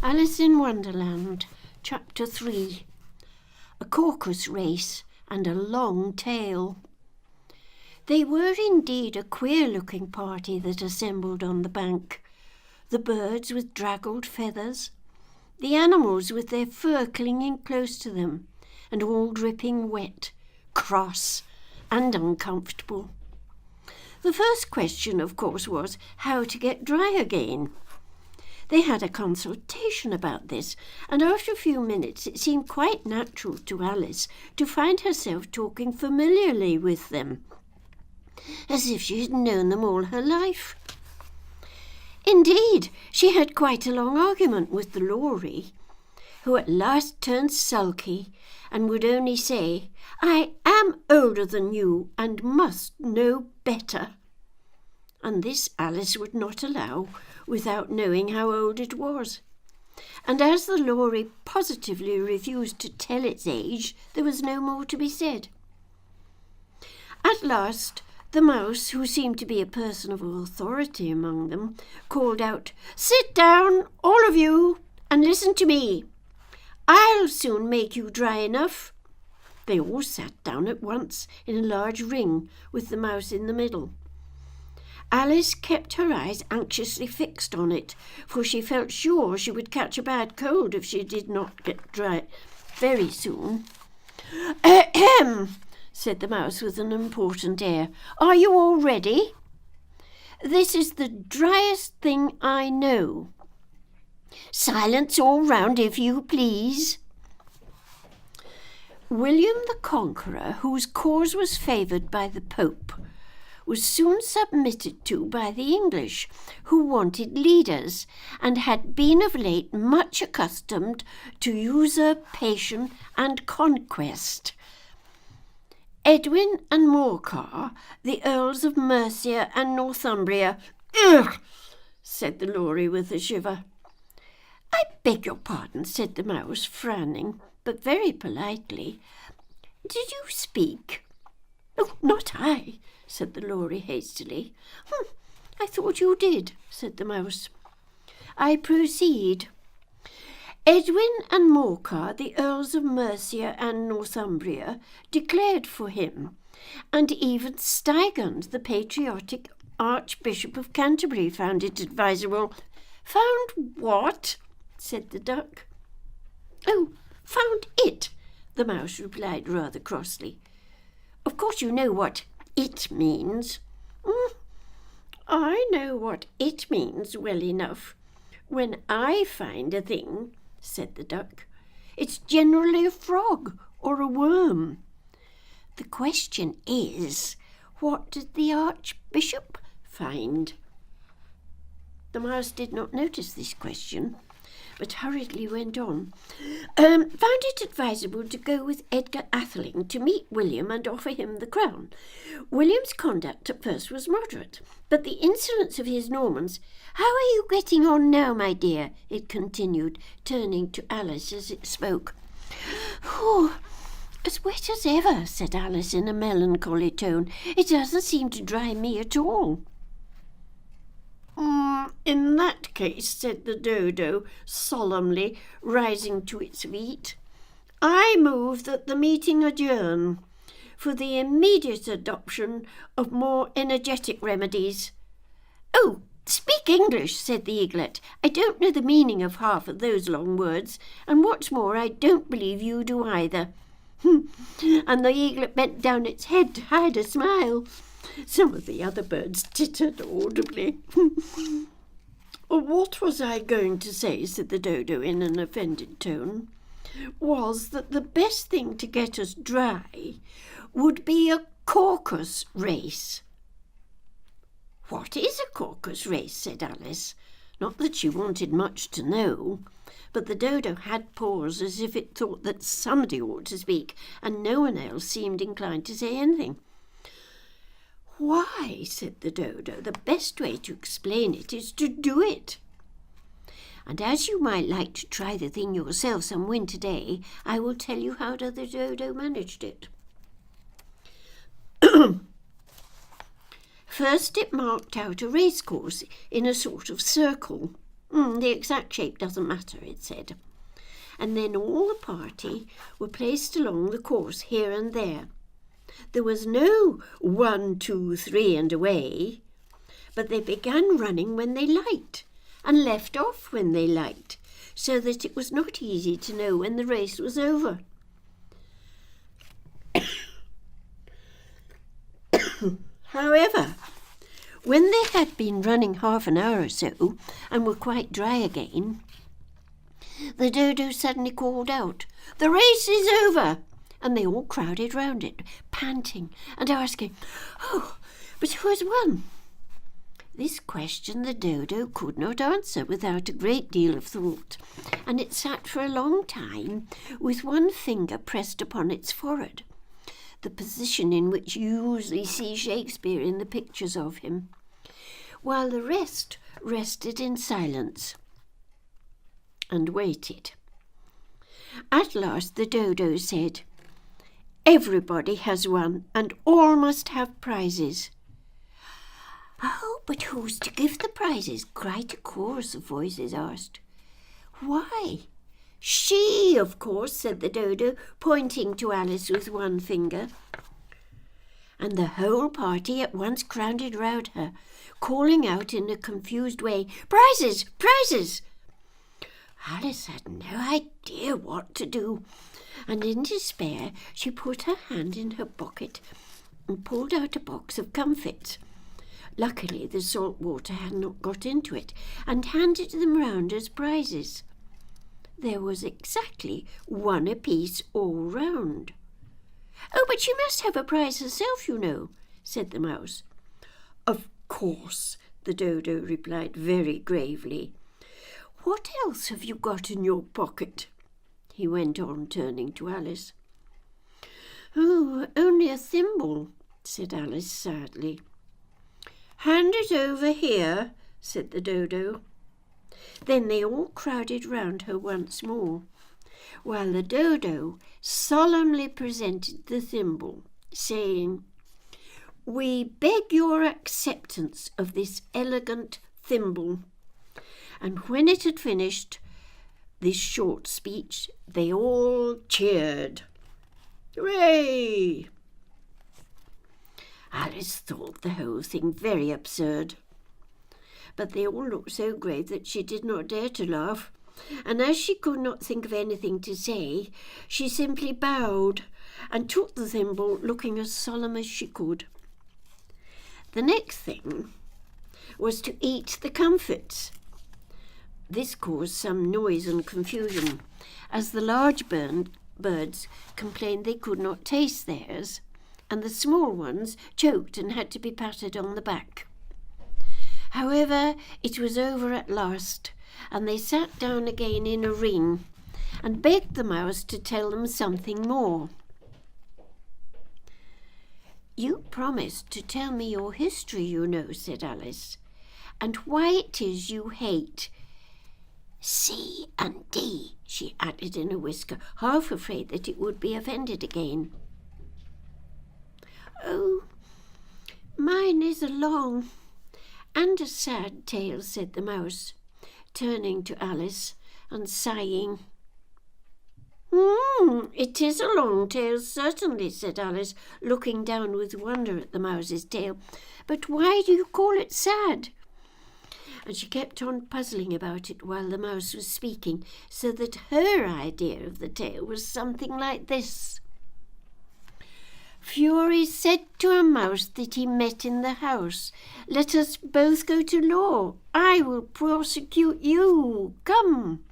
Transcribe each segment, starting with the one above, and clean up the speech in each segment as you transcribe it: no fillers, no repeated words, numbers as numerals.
Alice in Wonderland, Chapter 3. A Caucus race and a long tail. They were indeed a queer-looking party that assembled on the bank. The birds with draggled feathers, the animals with their fur clinging close to them, and all dripping wet, cross, and uncomfortable. The first question, of course, was how to get dry again. They had a consultation about this, and after a few minutes it seemed quite natural to Alice to find herself talking familiarly with them, as if she had known them all her life. Indeed, she had quite a long argument with the Lory, who at last turned sulky and would only say, "I am older than you and must know better." And this Alice would not allow without knowing how old it was. And as the Lory positively refused to tell its age, there was no more to be said. At last, the mouse, who seemed to be a person of authority among them, called out, "Sit down, all of you, and listen to me. I'll soon make you dry enough." They all sat down at once in a large ring, with the mouse in the middle. Alice kept her eyes anxiously fixed on it, for she felt sure she would catch a bad cold if she did not get dry very soon. "Ahem," said the mouse with an important air. "Are you all ready? This is the driest thing I know. Silence all round, if you please." William the Conqueror, whose cause was favoured by the Pope, was soon submitted to by the English, who wanted leaders, and had been of late much accustomed to usurpation and conquest. Edwin and Morcar, the Earls of Mercia and Northumbria— "Ugh!" said the Lory with a shiver. "I beg your pardon," said the mouse, frowning, but very politely. "Did you speak?" "Oh, not I," said the Lory hastily. "I thought you did," said the mouse. "I proceed. Edwin and Morcar, the Earls of Mercia and Northumbria, declared for him, and even Stigand, the patriotic Archbishop of Canterbury, found it advisable." "Found what?" said the duck. "Oh, found it," the mouse replied rather crossly. "Of course you know what it means." "I know what it means well enough. When I find a thing," said the duck, "it's generally a frog or a worm. The question is, what did the Archbishop find?" The mouse did not notice this question, but hurriedly went on. "Found it advisable to go with Edgar Atheling to meet William and offer him the crown. William's conduct at first was moderate, but the insolence of his Normans— How are you getting on now, my dear?" it continued, turning to Alice as it spoke. "Oh, as wet as ever," said Alice in a melancholy tone. "It doesn't seem to dry me at all." "In that case," said the dodo solemnly, rising to its feet, "I move that the meeting adjourn for the immediate adoption of more energetic remedies." "Oh, speak English," said the eaglet. "I don't know the meaning of half of those long words, and what's more, I don't believe you do either." And the eaglet bent down its head to hide a smile. Some of the other birds tittered audibly. "What was I going to say?" said the dodo in an offended tone. "Was that the best thing to get us dry would be a Caucus race." "What is a Caucus race?" said Alice. Not that she wanted much to know, but the dodo had paused as if it thought that somebody ought to speak, and no one else seemed inclined to say anything. "Why," said the dodo, "the best way to explain it is to do it. And as you might like to try the thing yourself some winter day, I will tell you how the dodo managed it. First it marked out a racecourse in a sort of circle. The exact shape doesn't matter, it said. And then all the party were placed along the course here and there. There was no 1, 2, 3 and away, but they began running when they liked and left off when they liked, so that it was not easy to know when the race was over. However, when they had been running half an hour or so and were quite dry again, the dodo suddenly called out, "The race is over!" And they all crowded round it, panting and asking, "Oh, but who has won?" This question the dodo could not answer without a great deal of thought, and it sat for a long time with one finger pressed upon its forehead, the position in which you usually see Shakespeare in the pictures of him, while the rest rested in silence and waited. At last the dodo said, "Everybody has won, and all must have prizes." "Oh, but who's to give the prizes?" quite a chorus of voices asked. "Why, she, of course," said the dodo, pointing to Alice with one finger. And the whole party at once crowded round her, calling out in a confused way, "Prizes! Prizes!" Alice had no idea what to do, and in despair she put her hand in her pocket and pulled out a box of comfits. Luckily the salt water had not got into it, and handed them round as prizes. There was exactly one apiece all round. "Oh, but she must have a prize herself, you know," said the mouse. "Of course," the dodo replied very gravely. "What else have you got in your pocket?" he went on, turning to Alice. "Oh, only a thimble," said Alice sadly. "Hand it over here," said the dodo. Then they all crowded round her once more, while the dodo solemnly presented the thimble, saying, "We beg your acceptance of this elegant thimble." And when it had finished this short speech, they all cheered. Hooray! Alice thought the whole thing very absurd, but they all looked so grave that she did not dare to laugh, and as she could not think of anything to say, she simply bowed and took the thimble, looking as solemn as she could. The next thing was to eat the comfits. This caused some noise and confusion, as the large birds complained they could not taste theirs, and the small ones choked and had to be patted on the back. However, it was over at last, and they sat down again in a ring and begged the mouse to tell them something more. "You promised to tell me your history, you know," said Alice, "and why it is you hate C and D," she added in a whisper, half afraid that it would be offended again. "Oh, mine is a long and a sad tale," said the mouse, turning to Alice and sighing. "It is a long tale, certainly," said Alice, looking down with wonder at the mouse's tail. "But why do you call it sad?" And she kept on puzzling about it while the mouse was speaking, so that her idea of the tale was something like this. "Fury said to a mouse that he met in the house, 'Let us both go to law. I will prosecute you. Come.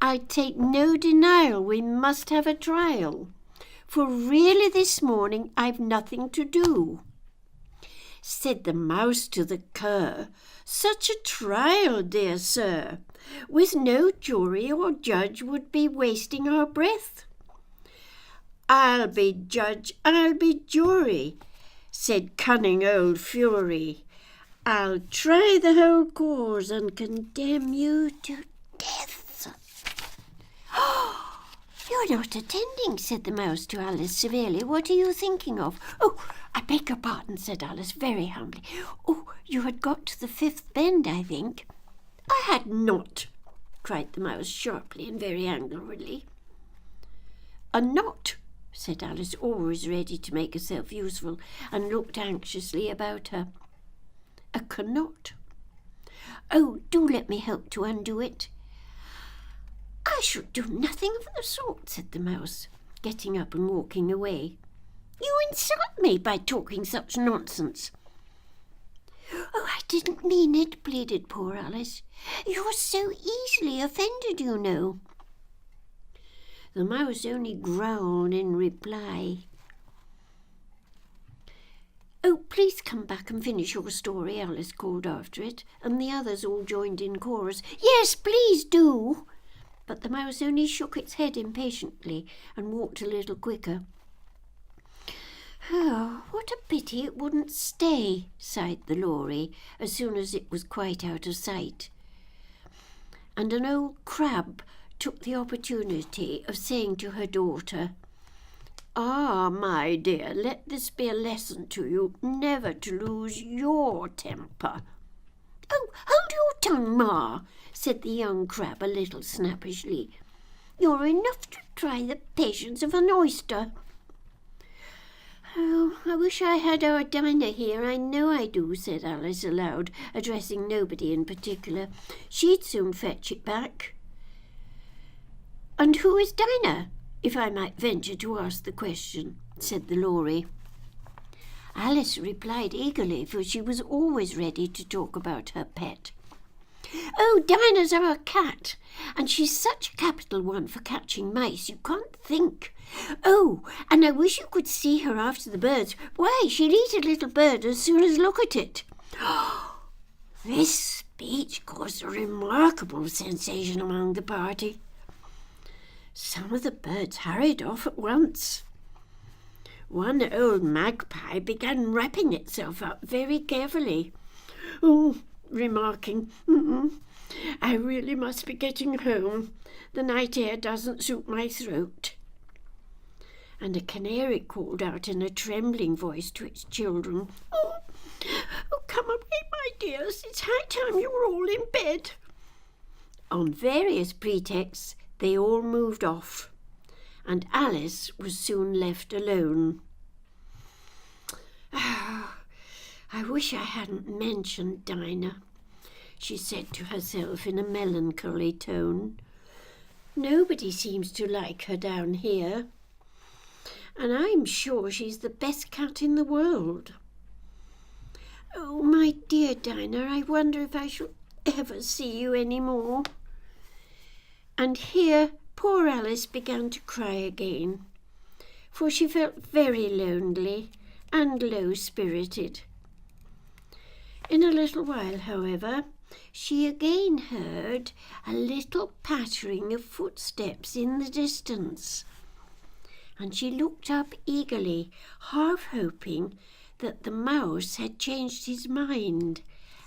I take no denial. We must have a trial. For really this morning I've nothing to do.' Said the mouse to the cur, 'Such a trial, dear sir, with no jury or judge would be wasting our breath.' 'I'll be judge, I'll be jury,' said cunning old Fury. 'I'll try the whole cause and condemn you to death.'" "You're not attending," said the mouse to Alice severely. "What are you thinking of?" "Oh, I beg your pardon," said Alice very humbly. "Oh, you had got to the fifth bend, I think." I had not, cried the mouse sharply and very angrily. A knot, said Alice, always ready to make herself useful, and looked anxiously about her. A cannot. Oh, do let me help to undo it. I shall do nothing of the sort, said the mouse, getting up and walking away. You insult me by talking such nonsense. Oh, I didn't mean it, pleaded poor Alice. You're so easily offended, you know. The mouse only growled in reply. Oh, please come back and finish your story, Alice called after it, and the others all joined in chorus. Yes, please do. But the mouse only shook its head impatiently and walked a little quicker. Oh, what a pity it wouldn't stay, sighed the Lory, as soon as it was quite out of sight. And an old crab took the opportunity of saying to her daughter, Ah, my dear, let this be a lesson to you never to lose your temper. Oh, hold your tongue, Ma, said the young crab a little snappishly. You're enough to try the patience of an oyster. Oh, I wish I had our Dinah here, I know I do, said Alice aloud, addressing nobody in particular. She'd soon fetch it back. And who is Dinah, if I might venture to ask the question, said the Lory. Alice replied eagerly, for she was always ready to talk about her pet. Oh, Dinah's our cat, and she's such a capital one for catching mice, you can't think. Oh, and I wish you could see her after the birds. Why, she'll eat a little bird as soon as look at it. This speech caused a remarkable sensation among the party. Some of the birds hurried off at once. One old magpie began wrapping itself up very carefully. Oh, remarking, I really must be getting home. The night air doesn't suit my throat. And a canary called out in a trembling voice to its children, Oh, come away, my dears. It's high time you were all in bed. On various pretexts, they all moved off, and Alice was soon left alone. I wish I hadn't mentioned Dinah, she said to herself in a melancholy tone. Nobody seems to like her down here, and I'm sure she's the best cat in the world. Oh, my dear Dinah, I wonder if I shall ever see you any more. And here poor Alice began to cry again, for she felt very lonely and low-spirited. In a little while, however, she again heard a little pattering of footsteps in the distance, and she looked up eagerly, half hoping that the mouse had changed his mind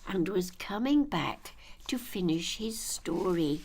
and was coming back to finish his story.